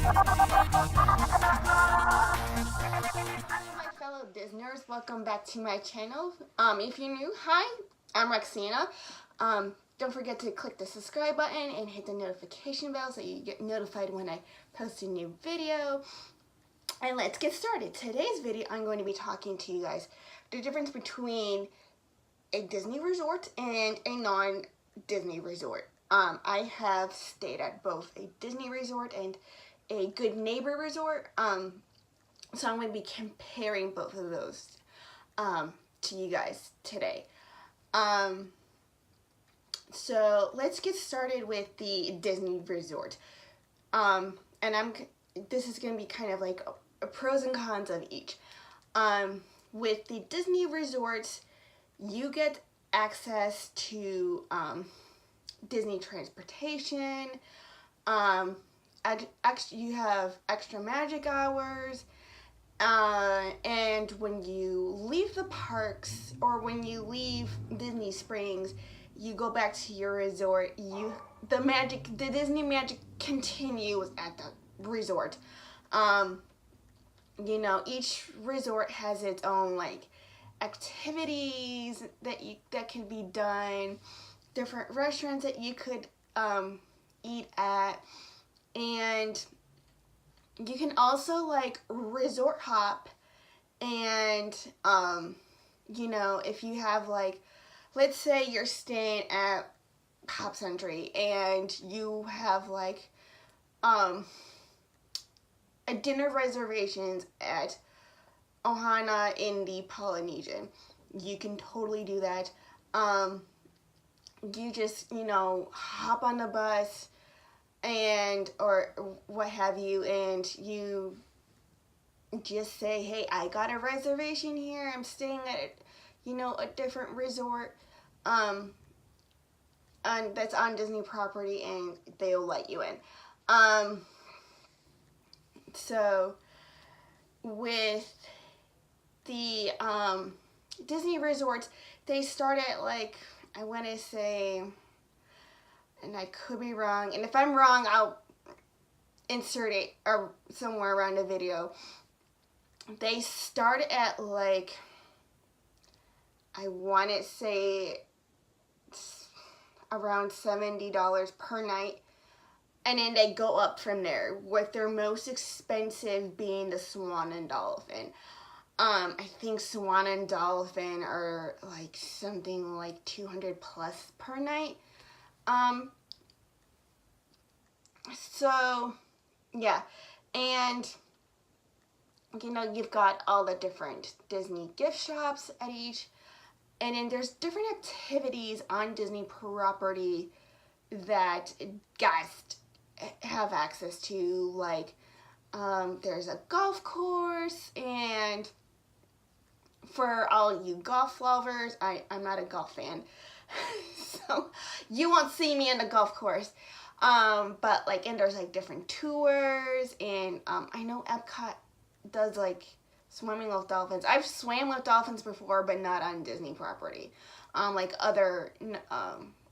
My fellow Disneyers, welcome back to my channel. If you're new, hi, I'm Roxana. Don't forget to click the subscribe button and hit the notification bell so you get notified when I post a new video. And let's get started. Today's video, I'm going to be talking to you guys the difference between a Disney resort and a non-Disney resort. I have stayed at both a Disney resort and a Good Neighbor resort. So I'm going to be comparing both of those to you guys today. So let's get started with the Disney resort. And this is going to be kind of like a pros and cons of each. With the Disney resorts, you get access to Disney transportation. You have extra magic hours. And when you leave the parks or when you leave Disney Springs, you go back to your resort. The Disney magic continues at the resort. Each resort has its own like activities that can be done, different restaurants that you could eat at, and you can also like resort hop. And if you have like, let's say you're staying at Pop Century and you have like a dinner reservations at Ohana in the Polynesian, you can totally do that. You just hop on the bus or what have you, and you just say, hey, I got a reservation here, I'm staying at a different resort and that's on Disney property, and they'll let you in. So with the Disney resorts, they start at like, I want to say, and I could be wrong, and if I'm wrong, I'll insert it somewhere around the video. They start at like, I want to say around $70 per night, and then they go up from there, with their most expensive being the Swan and Dolphin. I think Swan and Dolphin are like something like 200 plus per night. So yeah, and you've got all the different Disney gift shops at each, and then there's different activities on Disney property that guests have access to, like there's a golf course, and for all you golf lovers, I'm not a golf fan, so you won't see me in the golf course. But like, and there's like different tours, and I know Epcot does like swimming with dolphins. I've swam with dolphins before, but not on Disney property. Like other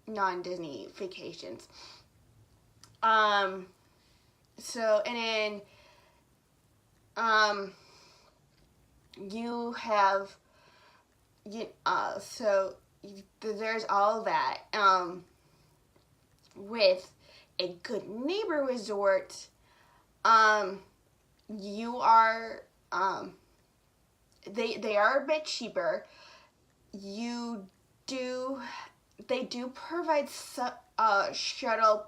non-Disney vacations. So, and then you have there's all that. With a Good Neighbor resort, you are they are a bit cheaper. They do provide shuttle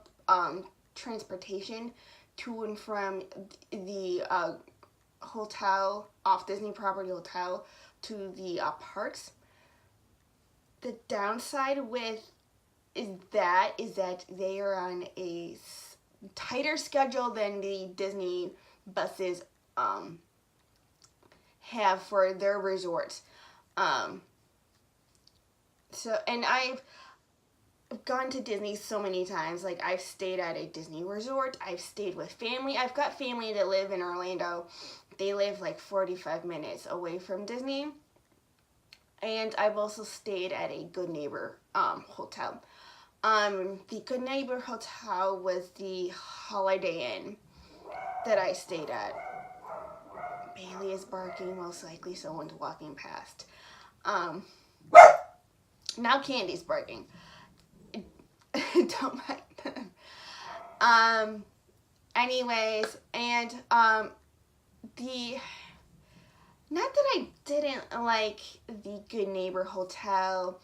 transportation to and from the hotel, off Disney property hotel, to the parks. The downside is that they are on a tighter schedule than the Disney buses have for their resorts. So, and I've gone to Disney so many times. Like, I've stayed at a Disney resort. I've stayed with family. I've got family that live in Orlando. They live like 45 minutes away from Disney. And I've also stayed at a Good Neighbor hotel. The Good Neighbor Hotel was the Holiday Inn. that I stayed at. Bailey is barking, most likely someone's walking past. Now Candy's barking. Don't mind them. Anyways, and the not that I didn't like the Good Neighbor Hotel.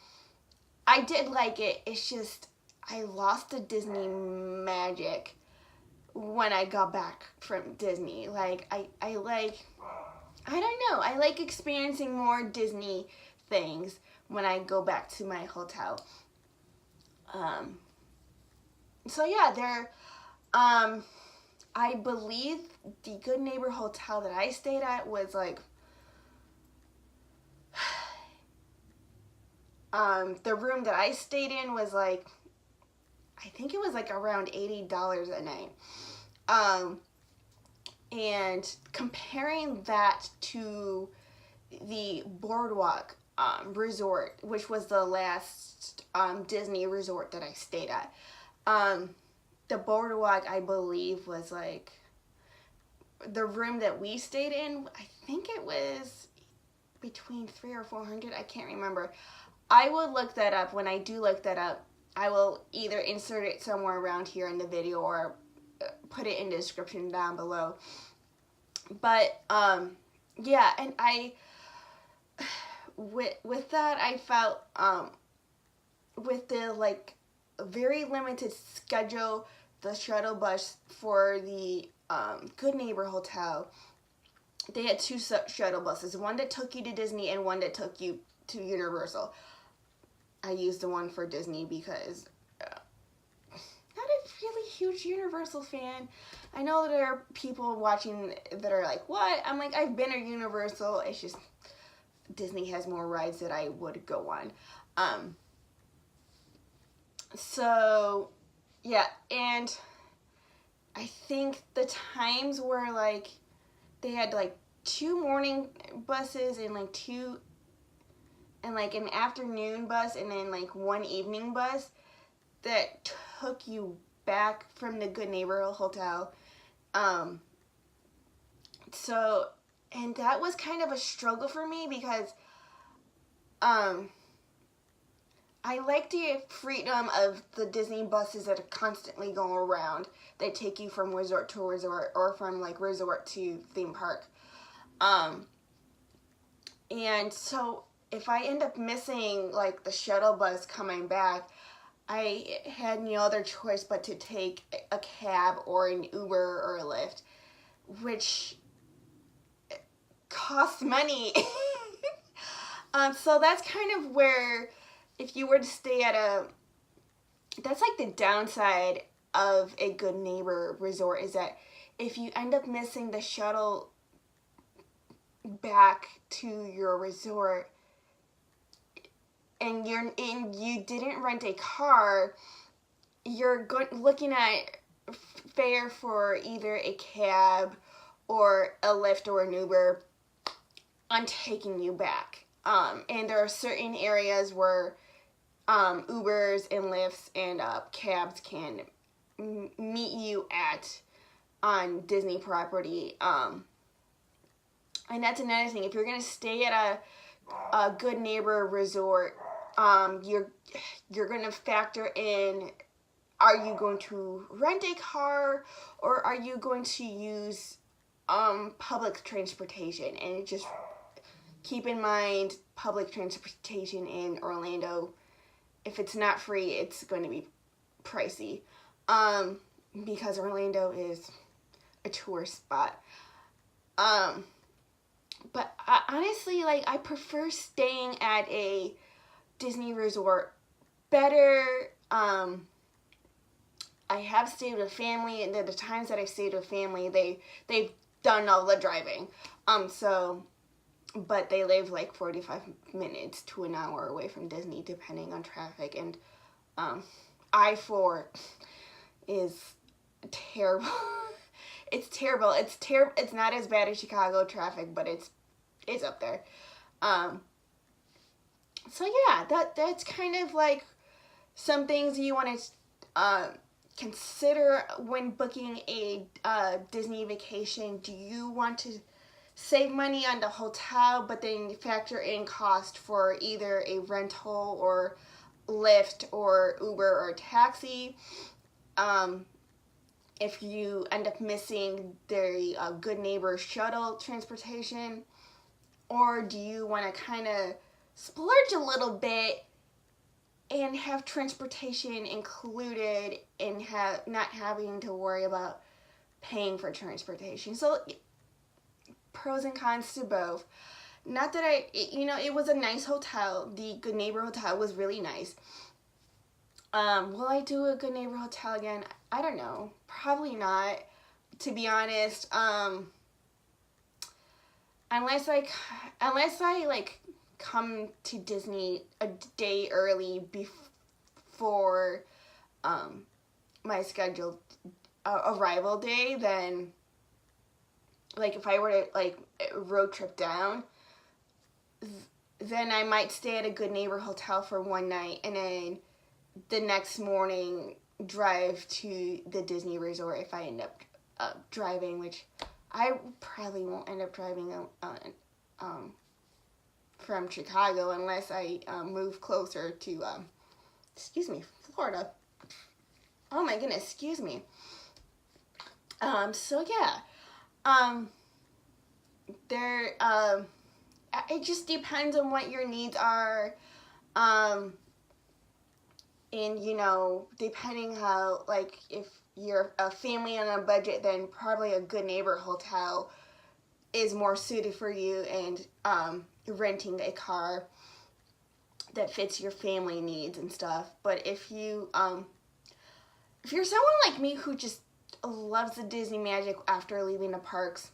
I did like it. It's just I lost the Disney magic when I got back from Disney. Like I like, I don't know, I like experiencing more Disney things when I go back to my hotel. So yeah, I believe the Good Neighbor Hotel that I stayed at was like, the room that I stayed in was like, I think it was like around $80 a night. And comparing that to the Boardwalk resort, which was the last Disney resort that I stayed at, the Boardwalk, I believe, was like, the room that we stayed in, I think it was between $300 or $400. I can't remember. I will look that up. When I do look that up, I will either insert it somewhere around here in the video or put it in the description down below. But yeah, and I with that, I felt with the like very limited schedule, the shuttle bus for the Good Neighbor Hotel, they had two shuttle buses, one that took you to Disney and one that took you to Universal. I used the one for Disney because not a really huge Universal fan. I know there are people watching that are like, what? I'm like, I've been to Universal. It's just Disney has more rides that I would go on. So, yeah, and I think the times were like, they had like 2 morning buses and like 2 and like an afternoon bus and then like 1 evening bus that took you back from the Good Neighbor Hotel. So, and that was kind of a struggle for me because I like the freedom of the Disney buses that are constantly going around. They take you from resort to resort or from like resort to theme park. And so if I end up missing like the shuttle bus coming back, I had no other choice but to take a cab or an Uber or a Lyft, which costs money. So that's kind of where, if you were to stay at that's like the downside of a Good Neighbor resort, is that if you end up missing the shuttle back to your resort and you didn't rent a car, you're looking at fare for either a cab or a Lyft or an Uber on taking you back. And there are certain areas where Ubers and Lyfts and cabs can meet you on Disney property. And that's another thing. If you're gonna stay at a Good Neighbor resort, you're gonna factor in, are you going to rent a car or are you going to use public transportation? And just keep in mind, public transportation in Orlando, if it's not free, it's going to be pricey, because Orlando is a tourist spot. But honestly, like, I prefer staying at a Disney resort better. I have stayed with family, and the times that I've stayed with family, they've done all the driving. But they live like 45 minutes to an hour away from Disney, depending on traffic. And I-4 is terrible. It's terrible. It's not as bad as Chicago traffic, but it's up there. So yeah, that's kind of like some things you want to consider when booking a Disney vacation, do you want to save money on the hotel but then factor in cost for either a rental or Lyft or Uber or taxi? If you end up missing the Good Neighbor shuttle transportation, or do you want to kind of splurge a little bit and have transportation included and not having to worry about paying for transportation? So pros and cons to both. Not that it was a nice hotel. The Good Neighbor Hotel was really nice. Will I do a Good Neighbor Hotel again? I don't know. Probably not, to be honest. Unless I like come to Disney a day early before my scheduled arrival day, then like if I were to like road trip down, then I might stay at a Good Neighbor Hotel for one night and then the next morning drive to the Disney resort if I end up driving, which I probably won't end up driving from Chicago unless I move closer to Florida. Oh my goodness, excuse me. So yeah, it just depends on what your needs are. And depending how, like, if you're a family on a budget, then probably a Good Neighbor Hotel is more suited for you, and renting a car that fits your family needs and stuff. But if you're someone like me who just loves the Disney magic after leaving the parks,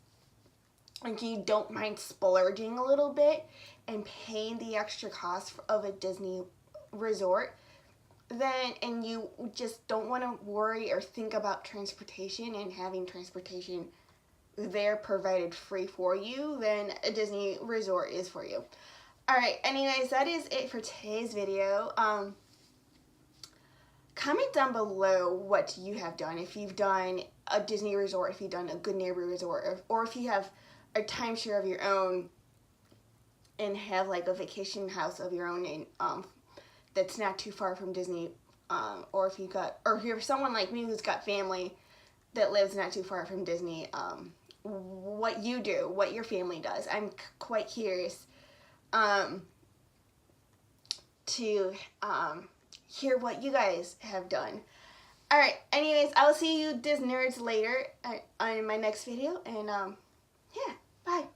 like you don't mind splurging a little bit and paying the extra cost of a Disney resort, and you just don't want to worry or think about transportation and having transportation there provided free for you, then a Disney resort is for you. Alright, anyways, that is it for today's video. Comment down below what you have done. If you've done a Disney resort, if you've done a Good Neighbor resort, or if you have a timeshare of your own and have like a vacation house of your own and that's not too far from Disney, or if you're someone like me who's got family that lives not too far from Disney, what you do, what your family does. I'm quite curious to hear what you guys have done. Alright, anyways, I'll see you Disnerds later on my next video, and yeah, bye.